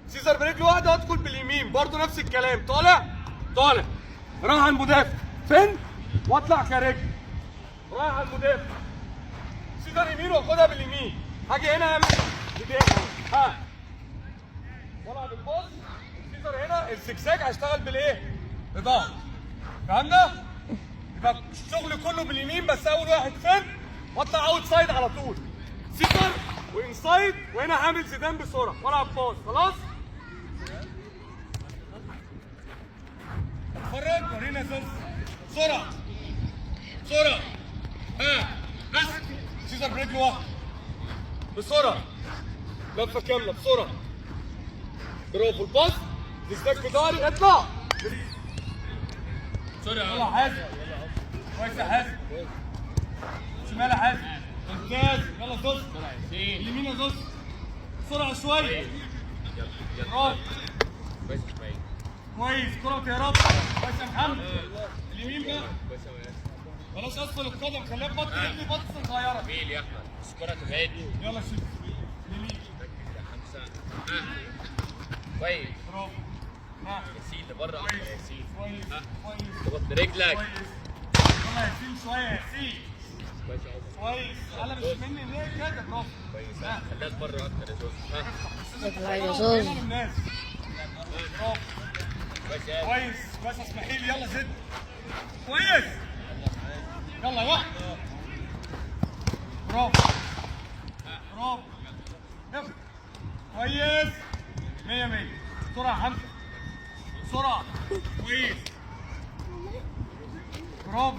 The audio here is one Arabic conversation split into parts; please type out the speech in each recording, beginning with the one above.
سيزر برجل واحده ادخل باليمين برضه نفس الكلام. طالع طالع رايح على المدافع فين واطلع كرجل رايح على المدافع. سيزر يمين واخدها باليمين. هاجي هنا اعمل ايديها ها طالع بالباص. سيزر هنا الزجزاج هشتغل بالايه؟ بضغط. فهمنا؟ يبقى الشغل كله باليمين بس اول واحد فين واطلع اوت سايد على طول. سيزر وانسايد وهنا هعمل زيدان بسرعه والعب باص. خلاص؟ اتفرج ورينا زوز بسرعه بسرعه ها بس. سيزر برجل واحده بسرعه لفه كامله بسرعه. برافو الباص زجزاج في ظهري اطلع بسرعه. يلا حازم كويس يا حازم. شمال يا حازم ممتاز. يلا زوز اليمين يا زوز بسرعه شويه. برافو كويس. كرة يا رب كويس يا محمد. اليمين بقى بلاش اسفل القدم خليها بطل رجلي بطل صغيره. جميل يا احمد بس الكرة تبعدني. يلا شوف اليمين يا حمزة. كويس برافو. ها ياسين لبره اكتر يا ياسين. كويس كويس ضغط برجلك. كويس. يلا يا ياسين شويه يا ياسين. كويس يا عمر. كويس. انا مش مني ليه كده. برافو. كويس خليها لبره اكتر يا زوز. اطلع يا زوز. برافو كويس يا كويس كويس. اسماعيل يلا زد كويس. يلا يا برافو برافو. يلا كويس 100 100. بسرعه يا حمزه بسرعه. كويس برافو.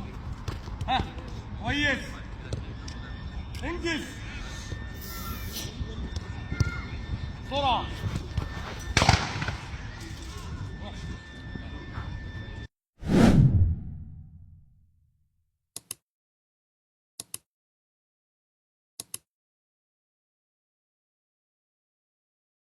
ها كويس انجز بسرعه.